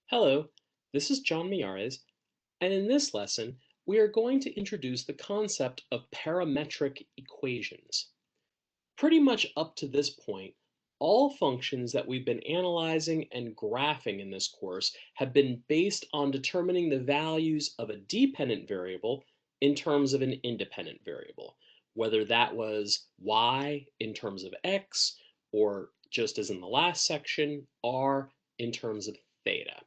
Hello, this is John Miyares, and in this lesson, we are going to introduce the concept of parametric equations. Pretty much up to this point, all functions that we've been analyzing and graphing in this course have been based on determining the values of a dependent variable in terms of an independent variable, whether that was y in terms of x, or just as in the last section, r in terms of theta.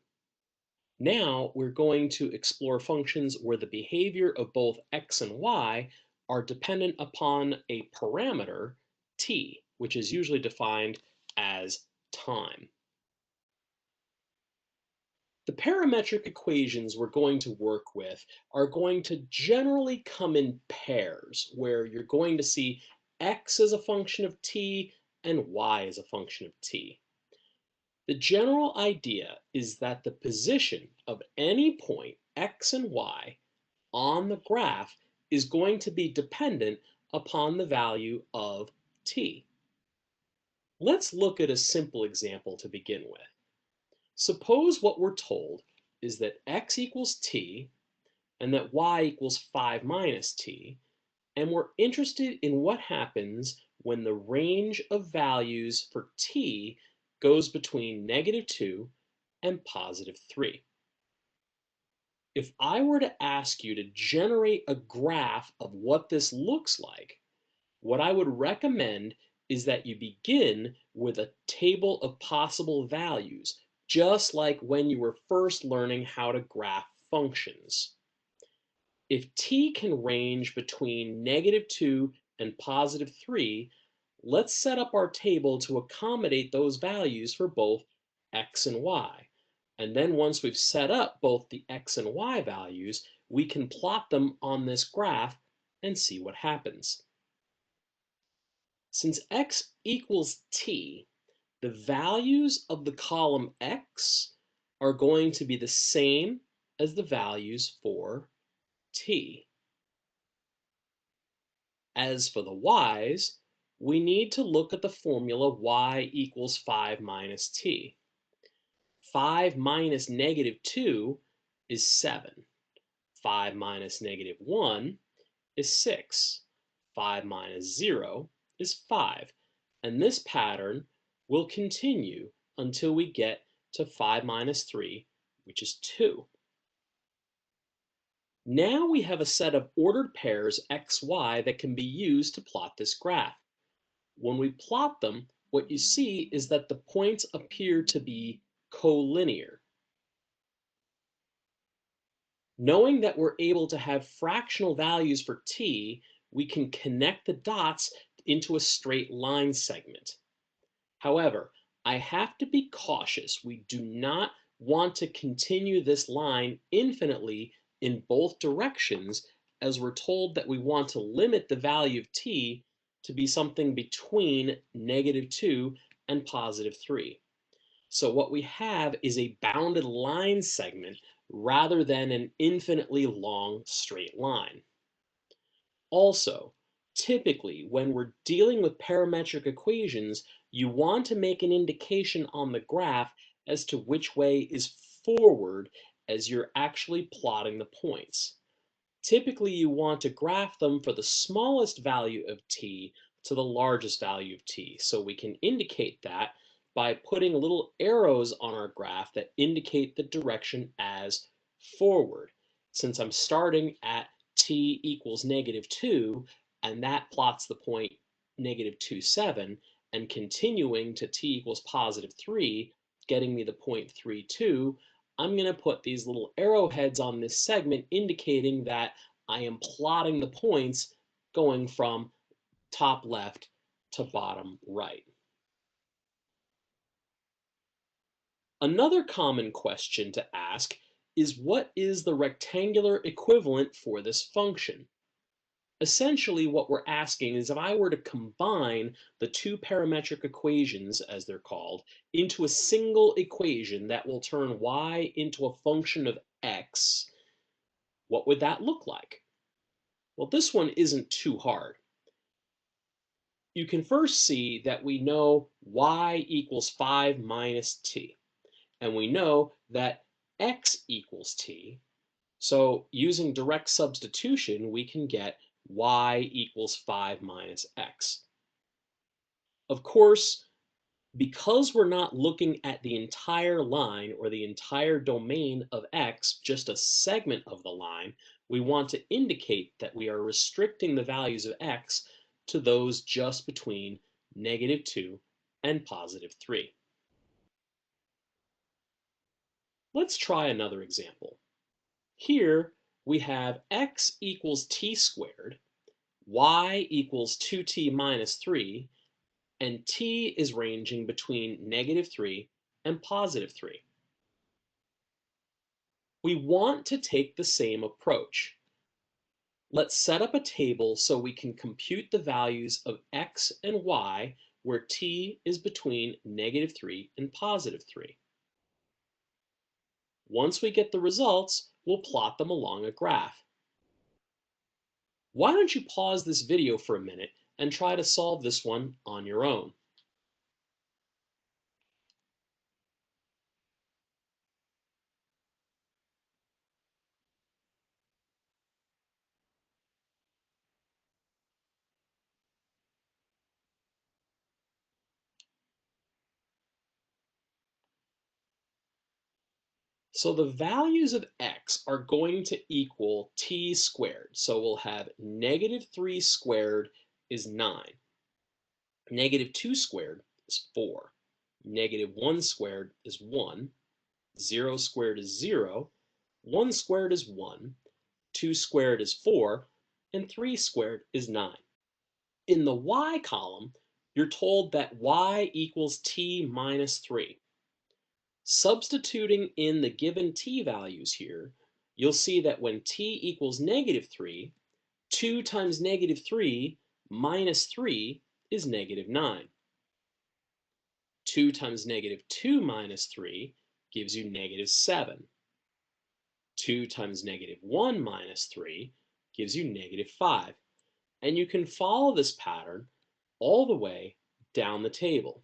Now we're going to explore functions where the behavior of both x and y are dependent upon a parameter, t, which is usually defined as time. The parametric equations we're going to work with are going to generally come in pairs, where you're going to see x as a function of t and y as a function of t. The general idea is that the position of any point x and y on the graph is going to be dependent upon the value of t. Let's look at a simple example to begin with. Suppose what we're told is that x equals t and that y equals 5 minus t, and we're interested in what happens when the range of values for t goes between -2 and +3. If I were to ask you to generate a graph of what this looks like, what I would recommend is that you begin with a table of possible values, just like when you were first learning how to graph functions. If t can range between -2 and +3, let's set up our table to accommodate those values for both x and y. And then once we've set up both the x and y values, we can plot them on this graph and see what happens. Since x equals t, the values of the column x are going to be the same as the values for t. As for the y's, we need to look at the formula y equals 5 minus t. 5 minus -2 is 7. 5 minus -1 is 6. 5 minus 0 is 5. And this pattern will continue until we get to 5 minus 3, which is 2. Now we have a set of ordered pairs x, y that can be used to plot this graph. When we plot them, what you see is that the points appear to be collinear. Knowing that we're able to have fractional values for t, we can connect the dots into a straight line segment. However, I have to be cautious. We do not want to continue this line infinitely in both directions, as we're told that we want to limit the value of t to be something between -2 and +3. So what we have is a bounded line segment rather than an infinitely long straight line. Also, typically when we're dealing with parametric equations, you want to make an indication on the graph as to which way is forward as you're actually plotting the points. Typically, you want to graph them for the smallest value of t to the largest value of t. So we can indicate that by putting little arrows on our graph that indicate the direction as forward. Since I'm starting at t equals -2, and that plots the point -2, 7, and continuing to t equals +3, getting me the point 3, 2, I'm going to put these little arrowheads on this segment indicating that I am plotting the points going from top left to bottom right. Another common question to ask is, what is the rectangular equivalent for this function? Essentially, what we're asking is, if I were to combine the two parametric equations, as they're called, into a single equation that will turn y into a function of x, what would that look like? Well, this one isn't too hard. You can first see that we know y equals 5 minus t. And we know that x equals t. So using direct substitution, we can get y equals 5 minus x. Of course, because we're not looking at the entire line or the entire domain of x, just a segment of the line, we want to indicate that we are restricting the values of x to those just between -2 and +3. Let's try another example. Here we have x equals t squared, y equals 2t minus 3, and t is ranging between -3 and +3. We want to take the same approach. Let's set up a table so we can compute the values of x and y where t is between -3 and +3. Once we get the results, we'll plot them along a graph. Why don't you pause this video for a minute and try to solve this one on your own? So the values of x are going to equal t squared. So we'll have -3 squared is 9. -2 squared is 4. -1 squared is 1. 0 squared is 0. 1 squared is 1. 2 squared is 4. And 3 squared is 9. In the y column, you're told that y equals t minus 3. Substituting in the given t values here, you'll see that when t equals -3, 2 times -3 minus 3 is -9. 2 times -2 minus 3 gives you -7. 2 times -1 minus 3 gives you -5. And you can follow this pattern all the way down the table.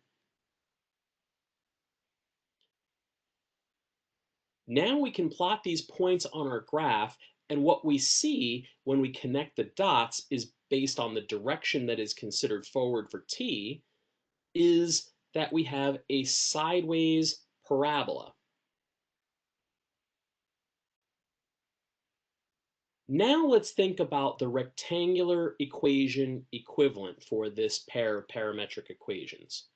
Now we can plot these points on our graph, and what we see when we connect the dots is based on the direction that is considered forward for t, is that we have a sideways parabola. Now let's think about the rectangular equation equivalent for this pair of parametric equations.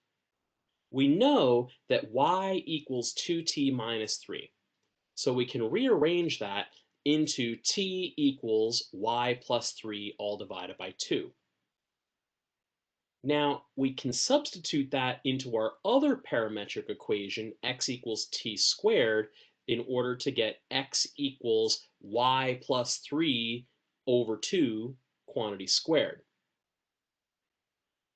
We know that y equals 2t minus 3. So we can rearrange that into t equals y plus 3 all divided by 2. Now, we can substitute that into our other parametric equation, x equals t squared, in order to get x equals y plus 3 over 2 quantity squared.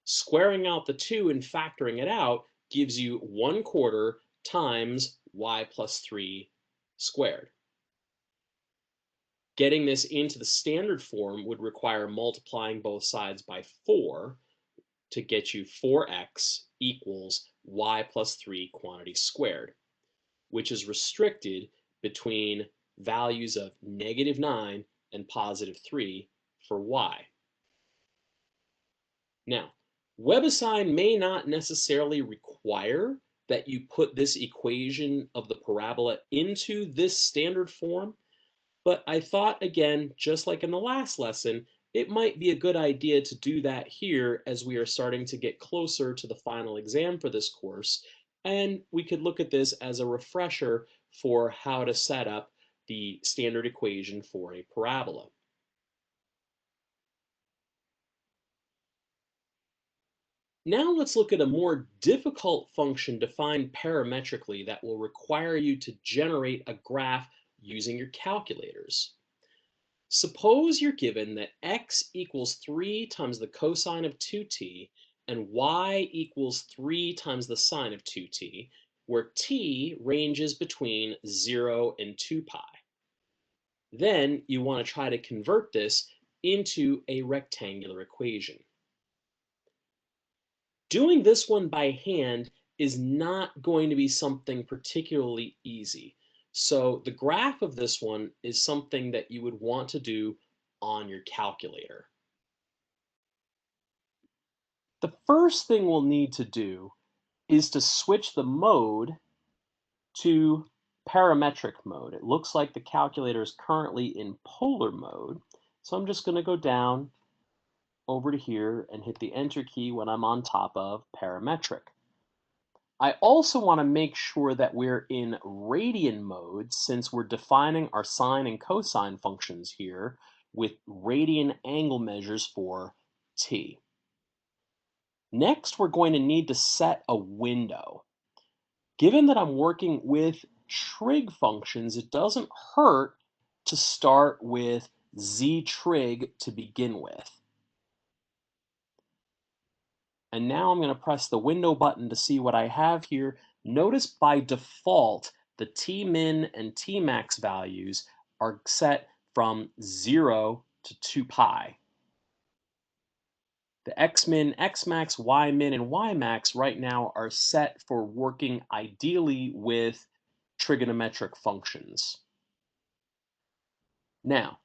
Squaring out the 2 and factoring it out gives you 1/4 times y plus 3 squared. Getting this into the standard form would require multiplying both sides by 4 to get you 4x equals y plus 3 quantity squared, which is restricted between values of -9 and +3 for y. Now, WebAssign may not necessarily require that you put this equation of the parabola into this standard form, but I thought, again, just like in the last lesson, it might be a good idea to do that here as we are starting to get closer to the final exam for this course, and we could look at this as a refresher for how to set up the standard equation for a parabola. Now let's look at a more difficult function defined parametrically that will require you to generate a graph using your calculators. Suppose you're given that x equals 3 times the cosine of 2t and y equals 3 times the sine of 2t, where t ranges between 0 and 2 pi. Then you want to try to convert this into a rectangular equation. Doing this one by hand is not going to be something particularly easy. So the graph of this one is something that you would want to do on your calculator. The first thing we'll need to do is to switch the mode to parametric mode. It looks like the calculator is currently in polar mode. So I'm just going to go down over to here and hit the enter key when I'm on top of parametric. I also want to make sure that we're in radian mode since we're defining our sine and cosine functions here with radian angle measures for t. Next, we're going to need to set a window. Given that I'm working with trig functions, it doesn't hurt to start with z trig to begin with. And now I'm going to press the window button to see what I have here. Notice by default, the Tmin and Tmax values are set from 0 to 2 pi. The Xmin, Xmax, Ymin, and Ymax right now are set for working ideally with trigonometric functions. Now,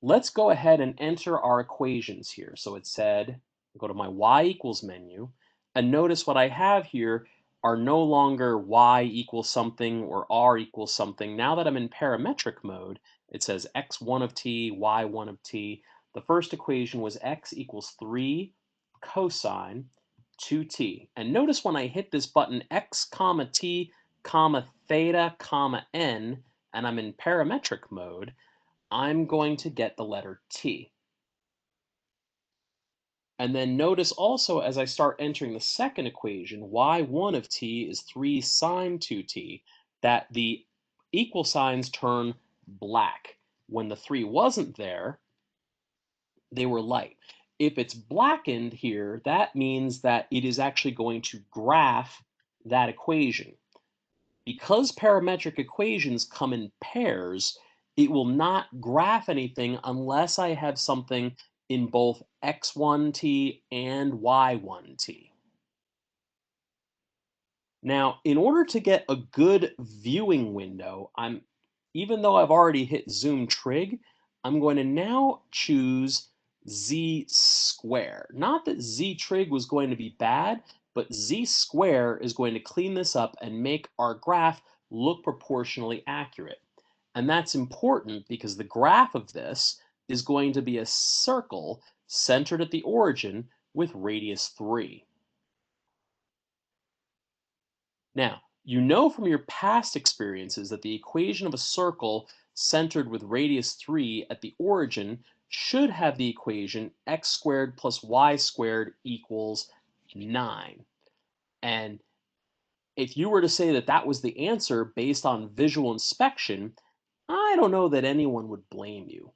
let's go ahead and enter our equations here. So it said, go to my y equals menu, and notice what I have here are no longer y equals something or r equals something. Now that I'm in parametric mode, it says x1 of t, y1 of t. The first equation was x equals 3 cosine 2t. And notice when I hit this button x comma t comma theta comma n, and I'm in parametric mode, I'm going to get the letter T. And then notice also as I start entering the second equation, y1 of t is 3 sine 2t, that the equal signs turn black. When the 3 wasn't there, they were light. If it's blackened here, that means that it is actually going to graph that equation. Because parametric equations come in pairs, it will not graph anything unless I have something in both x1t and y1t. Now, in order to get a good viewing window, even though I've already hit zoom trig, I'm going to now choose z square. Not that z trig was going to be bad, but z square is going to clean this up and make our graph look proportionally accurate. And that's important because the graph of this is going to be a circle centered at the origin with radius 3. Now, you know from your past experiences that the equation of a circle centered with radius 3 at the origin should have the equation x squared plus y squared equals 9. And if you were to say that that was the answer based on visual inspection, I don't know that anyone would blame you.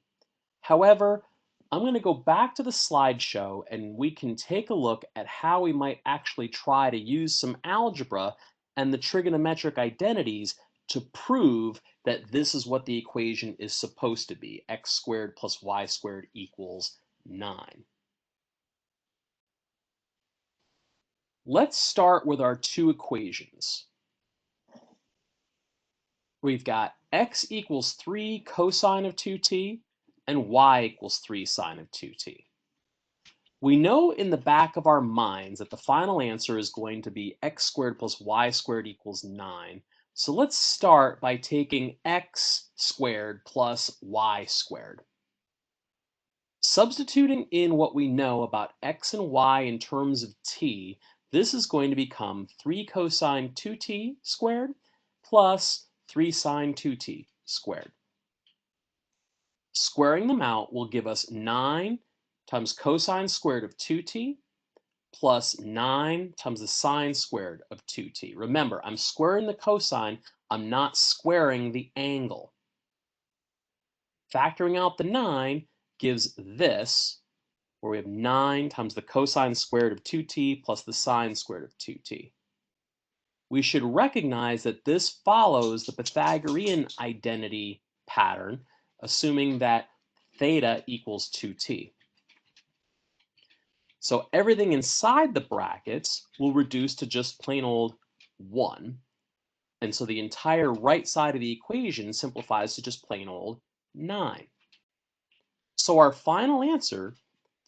However, I'm going to go back to the slideshow and we can take a look at how we might actually try to use some algebra and the trigonometric identities to prove that this is what the equation is supposed to be. X squared plus y squared equals 9. Let's start with our two equations. We've got x equals 3 cosine of 2t and y equals 3 sine of 2t. We know in the back of our minds that the final answer is going to be x squared plus y squared equals 9. So let's start by taking x squared plus y squared. Substituting in what we know about x and y in terms of t, this is going to become 3 cosine 2t squared plus 3 sine 2t squared. Squaring them out will give us 9 times cosine squared of 2t plus 9 times the sine squared of 2t. Remember, I'm squaring the cosine, I'm not squaring the angle. Factoring out the 9 gives this, where we have 9 times the cosine squared of 2t plus the sine squared of 2t. We should recognize that this follows the Pythagorean identity pattern, assuming that theta equals 2t. So everything inside the brackets will reduce to just plain old 1. And so the entire right side of the equation simplifies to just plain old 9. So our final answer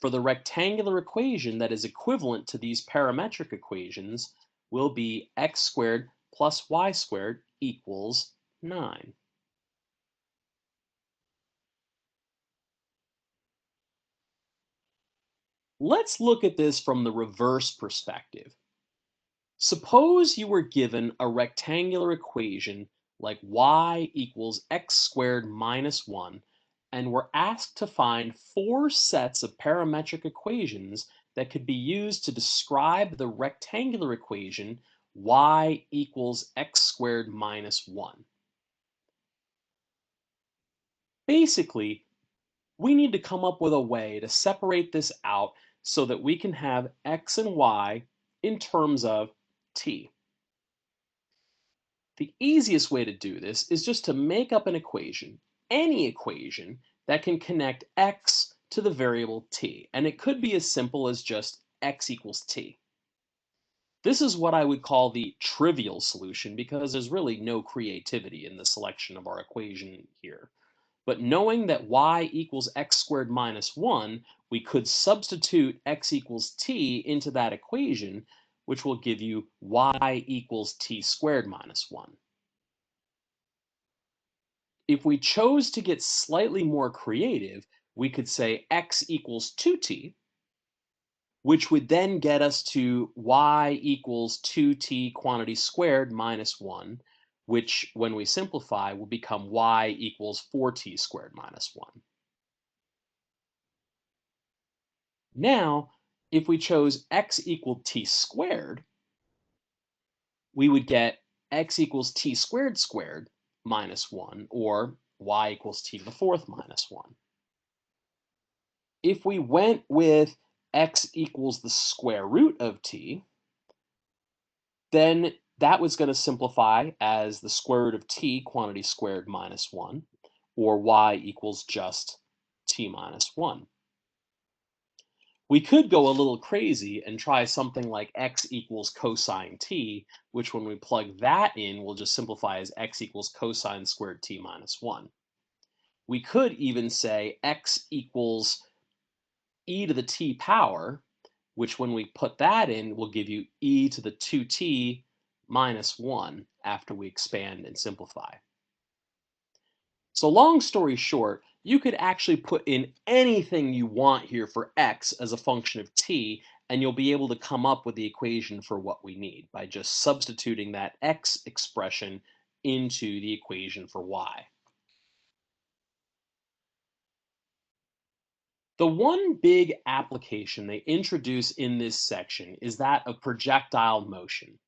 for the rectangular equation that is equivalent to these parametric equations will be x squared plus y squared equals 9. Let's look at this from the reverse perspective. Suppose you were given a rectangular equation like y equals x squared minus 1, and were asked to find 4 sets of parametric equations that could be used to describe the rectangular equation y equals x squared minus 1. Basically, we need to come up with a way to separate this out so that we can have x and y in terms of t. The easiest way to do this is just to make up an equation, any equation that can connect x to the variable t. And it could be as simple as just x equals t. This is what I would call the trivial solution because there's really no creativity in the selection of our equation here. But knowing that y equals x squared minus 1, we could substitute x equals t into that equation, which will give you y equals t squared minus 1. If we chose to get slightly more creative, we could say x equals 2t, which would then get us to y equals 2t quantity squared minus 1, which, when we simplify, will become y equals 4t squared minus 1. Now, if we chose x equal t squared, we would get x equals t squared squared minus 1, or y equals t to the fourth minus 1. If we went with x equals the square root of t, then that was going to simplify as the square root of t quantity squared minus 1, or y equals just t minus 1. We could go a little crazy and try something like x equals cosine t, which when we plug that in will just simplify as x equals cosine squared t minus 1. We could even say x equals e to the t power, which when we put that in will give you e to the 2t minus 1 after we expand and simplify. So long story short, you could actually put in anything you want here for x as a function of t, and you'll be able to come up with the equation for what we need by just substituting that x expression into the equation for y. The one big application they introduce in this section is that of projectile motion.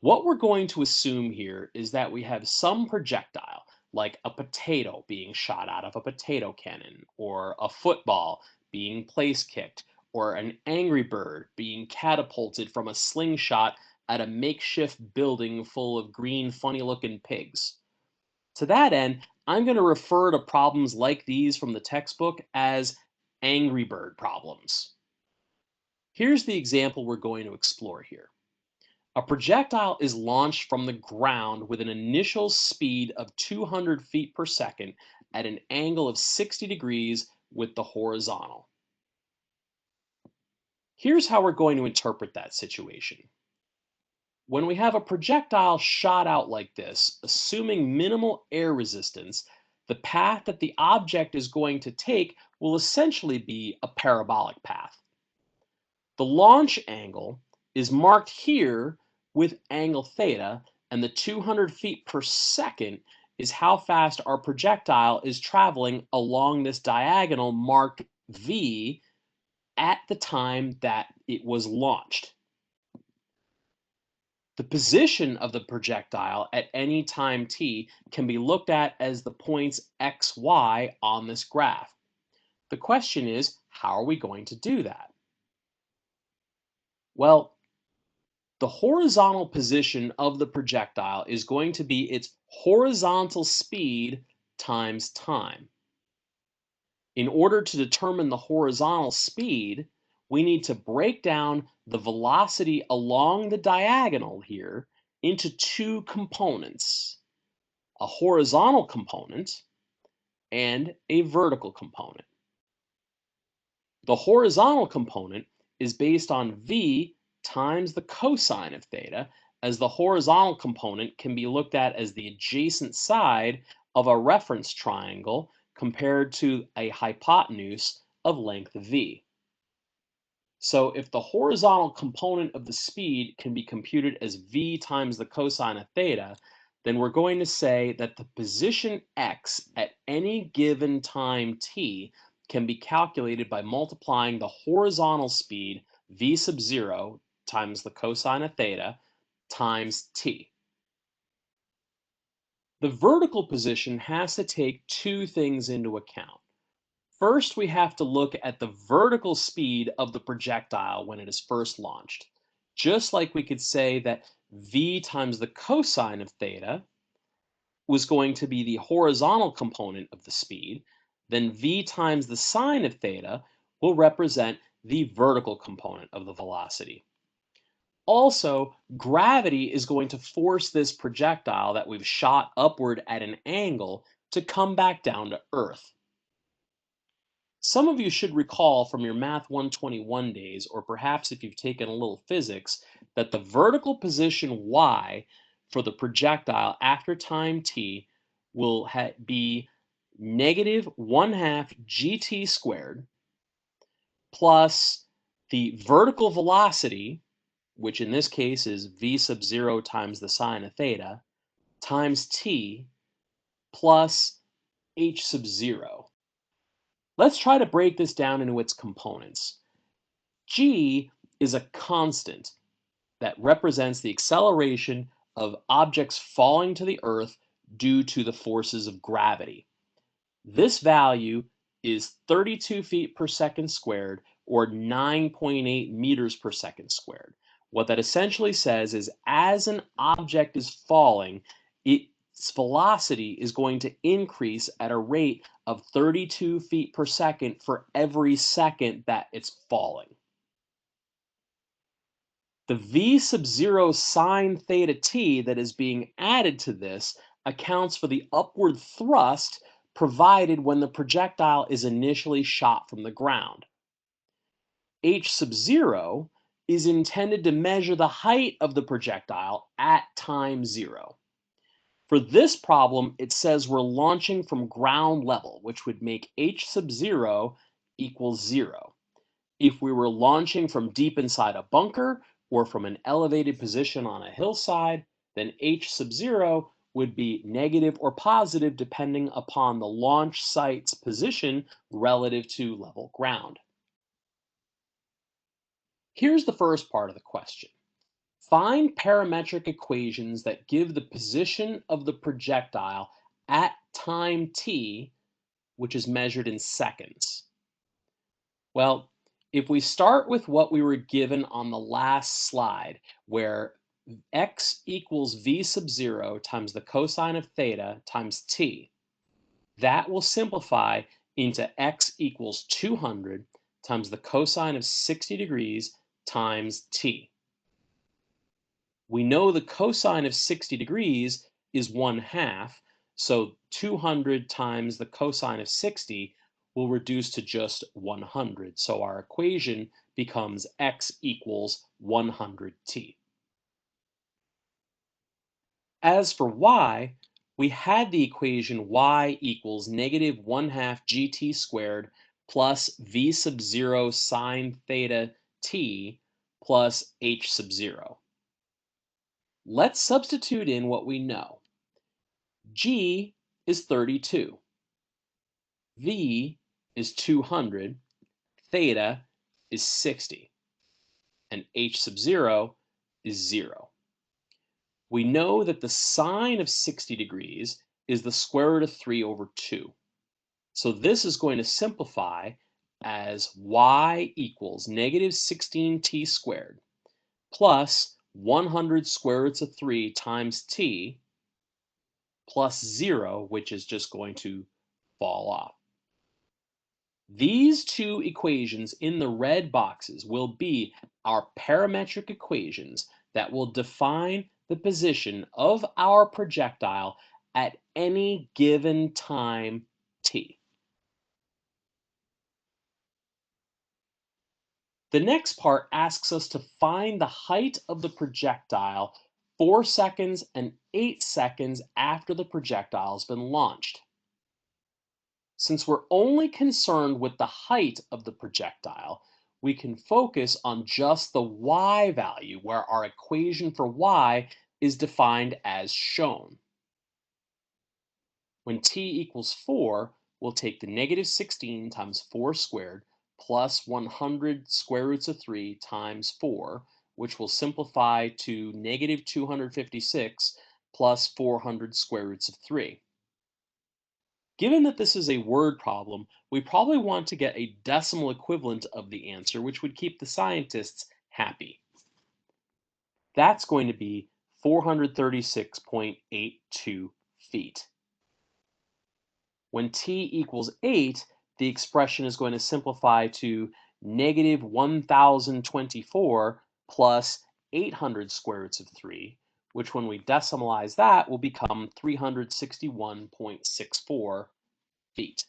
What we're going to assume here is that we have some projectile, like a potato being shot out of a potato cannon, or a football being place kicked, or an angry bird being catapulted from a slingshot at a makeshift building full of green, funny looking pigs. To that end, I'm going to refer to problems like these from the textbook as angry bird problems. Here's the example we're going to explore here. A projectile is launched from the ground with an initial speed of 200 feet per second at an angle of 60 degrees with the horizontal. Here's how we're going to interpret that situation. When we have a projectile shot out like this, assuming minimal air resistance, the path that the object is going to take will essentially be a parabolic path. The launch angle is marked here with angle theta, and the 200 feet per second is how fast our projectile is traveling along this diagonal marked v at the time that it was launched. The position of the projectile at any time t can be looked at as the points x, y on this graph. The question is, how are we going to do that? Well, the horizontal position of the projectile is going to be its horizontal speed times time. In order to determine the horizontal speed, we need to break down the velocity along the diagonal here into two components, a horizontal component and a vertical component. The horizontal component is based on v times the cosine of theta, as the horizontal component can be looked at as the adjacent side of a reference triangle compared to a hypotenuse of length v. So if the horizontal component of the speed can be computed as v times the cosine of theta, then we're going to say that the position x at any given time t can be calculated by multiplying the horizontal speed v sub 0 times the cosine of theta times t. The vertical position has to take two things into account. First, we have to look at the vertical speed of the projectile when it is first launched. Just like we could say that v times the cosine of theta was going to be the horizontal component of the speed, then v times the sine of theta will represent the vertical component of the velocity. Also, gravity is going to force this projectile that we've shot upward at an angle to come back down to Earth. Some of you should recall from your Math 121 days, or perhaps if you've taken a little physics, that the vertical position y for the projectile after time t will be negative 1/2 gt squared plus the vertical velocity, which in this case is v sub 0 times the sine of theta, times t plus h sub 0. Let's try to break this down into its components. G is a constant that represents the acceleration of objects falling to the earth due to the forces of gravity. This value is 32 feet per second squared, or 9.8 meters per second squared. What that essentially says is as an object is falling, its velocity is going to increase at a rate of 32 feet per second for every second that it's falling. The v sub 0 sine theta t that is being added to this accounts for the upward thrust provided when the projectile is initially shot from the ground. H sub 0 is intended to measure the height of the projectile at time 0. For this problem, it says we're launching from ground level, which would make h sub 0 equals 0. If we were launching from deep inside a bunker or from an elevated position on a hillside, then h sub 0 would be negative or positive depending upon the launch site's position relative to level ground. Here's the first part of the question. Find parametric equations that give the position of the projectile at time t, which is measured in seconds. Well, if we start with what we were given on the last slide, where x equals v sub 0 times the cosine of theta times t, that will simplify into x equals 200 times the cosine of 60 degrees times t. We know the cosine of 60 degrees is 1/2, so 200 times the cosine of 60 will reduce to just 100. So our equation becomes x equals 100t. As for y, we had the equation y equals negative 1/2 gt squared plus v sub 0 sine theta t plus h sub 0. Let's substitute in what we know. G is 32. V is 200. Theta is 60. And h sub 0 is 0. We know that the sine of 60 degrees is the square root of 3 over 2. So this is going to simplify as y equals negative 16t squared plus 100 square roots of 3 times t plus 0, which is just going to fall off. These two equations in the red boxes will be our parametric equations that will define the position of our projectile at any given time t. The next part asks us to find the height of the projectile 4 seconds and 8 seconds after the projectile has been launched. Since we're only concerned with the height of the projectile, we can focus on just the y value where our equation for y is defined as shown. When t equals 4, we'll take the negative 16 times 4 squared plus 100 square roots of 3 times 4, which will simplify to negative 256 plus 400 square roots of 3. Given that this is a word problem, we probably want to get a decimal equivalent of the answer, which would keep the scientists happy. That's going to be 436.82 feet. When t equals 8, the expression is going to simplify to negative 1024 plus 800 square roots of 3, which when we decimalize that will become 361.64 feet.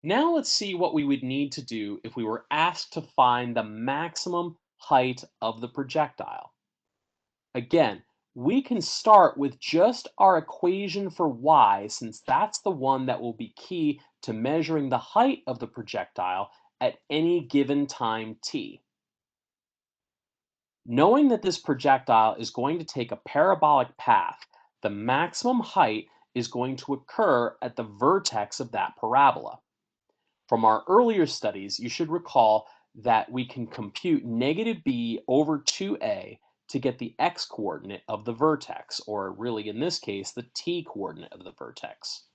Now let's see what we would need to do if we were asked to find the maximum height of the projectile. Again, we can start with just our equation for y, since that's the one that will be key to measuring the height of the projectile at any given time t. Knowing that this projectile is going to take a parabolic path, the maximum height is going to occur at the vertex of that parabola. From our earlier studies, you should recall that we can compute negative b over 2a to get the x-coordinate of the vertex, or really in this case, the t-coordinate of the vertex.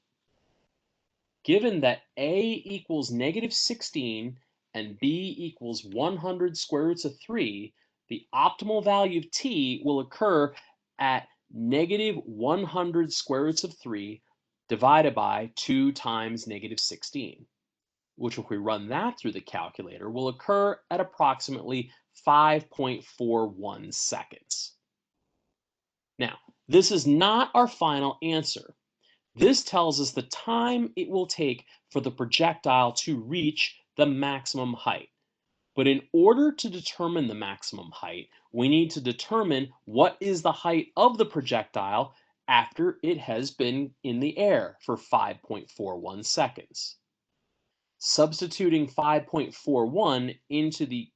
Given that a equals negative 16 and b equals 100 square roots of 3, the optimal value of t will occur at negative 100 square roots of 3 divided by 2 times negative 16. Which if we run that through the calculator will occur at approximately 5.41 seconds. Now, this is not our final answer. This tells us the time it will take for the projectile to reach the maximum height. But in order to determine the maximum height, we need to determine what is the height of the projectile after it has been in the air for 5.41 seconds. Substituting 5.41 into the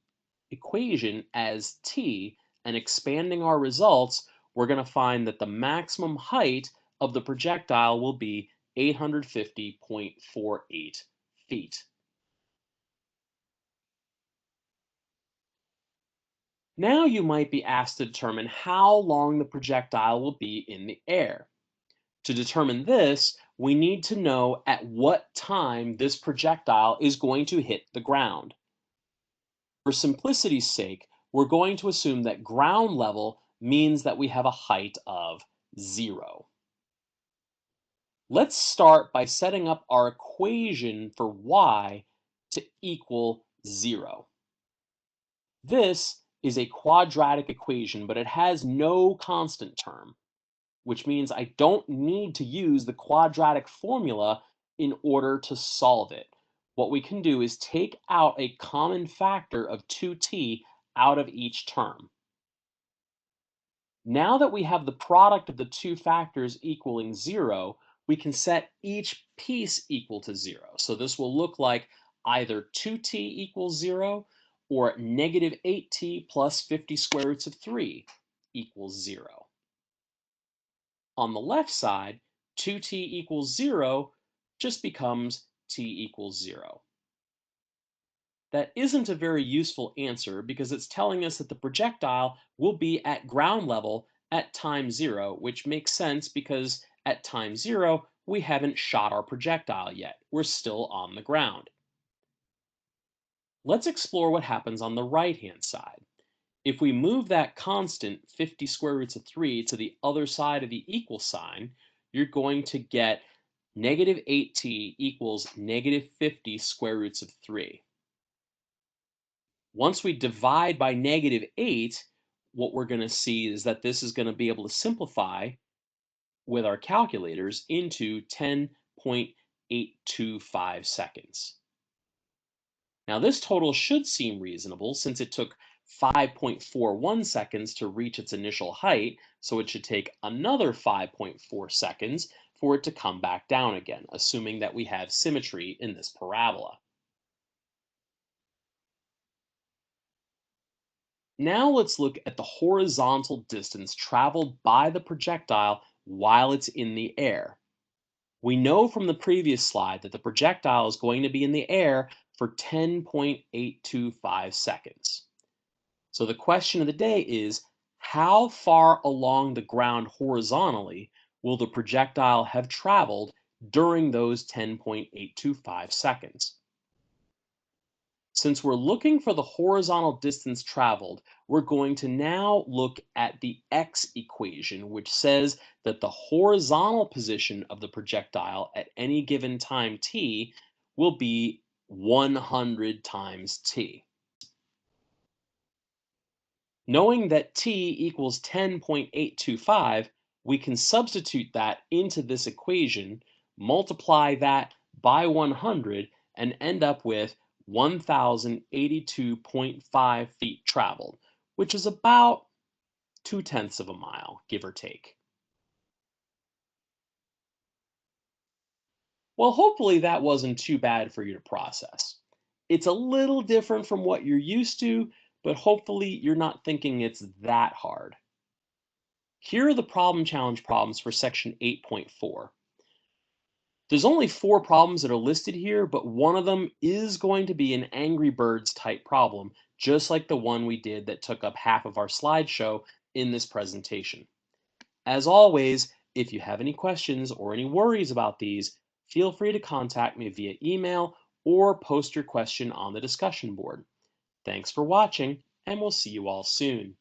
equation as t and expanding our results, we're going to find that the maximum height of the projectile will be 850.48 feet. Now you might be asked to determine how long the projectile will be in the air. To determine this, we need to know at what time this projectile is going to hit the ground. For simplicity's sake, we're going to assume that ground level means that we have a height of 0. Let's start by setting up our equation for y to equal 0. This is a quadratic equation, but it has no constant term, which means I don't need to use the quadratic formula in order to solve it. What we can do is take out a common factor of 2t out of each term. Now that we have the product of the two factors equaling 0, we can set each piece equal to 0. So this will look like either 2t equals 0 or negative 8t plus 50 square roots of 3 equals 0. On the left side, 2t equals 0 just becomes t equals 0. That isn't a very useful answer because it's telling us that the projectile will be at ground level at time 0, which makes sense because at time 0, we haven't shot our projectile yet. We're still on the ground. Let's explore what happens on the right-hand side. If we move that constant 50 square roots of 3 to the other side of the equal sign, you're going to get negative 8t equals negative 50 square roots of 3. Once we divide by -8, what we're going to see is that this is going to be able to simplify with our calculators into 10.825 seconds. Now, this total should seem reasonable since it took 5.41 seconds to reach its initial height, so it should take another 5.4 seconds for it to come back down again, assuming that we have symmetry in this parabola. Now let's look at the horizontal distance traveled by the projectile while it's in the air. We know from the previous slide that the projectile is going to be in the air for 10.825 seconds. So the question of the day is, how far along the ground horizontally will the projectile have traveled during those 10.825 seconds? Since we're looking for the horizontal distance traveled, we're going to now look at the x equation, which says that the horizontal position of the projectile at any given time t will be 100 times t. Knowing that t equals 10.825, we can substitute that into this equation, multiply that by 100, and end up with 1,082.5 feet traveled, which is about 2/10 of a mile, give or take. Well, hopefully that wasn't too bad for you to process. It's a little different from what you're used to, but hopefully you're not thinking it's that hard. Here are the problem challenge problems for section 8.4. There's only 4 problems that are listed here, but one of them is going to be an Angry Birds type problem, just like the one we did that took up half of our slideshow in this presentation. As always, if you have any questions or any worries about these, feel free to contact me via email or post your question on the discussion board. Thanks for watching, and we'll see you all soon.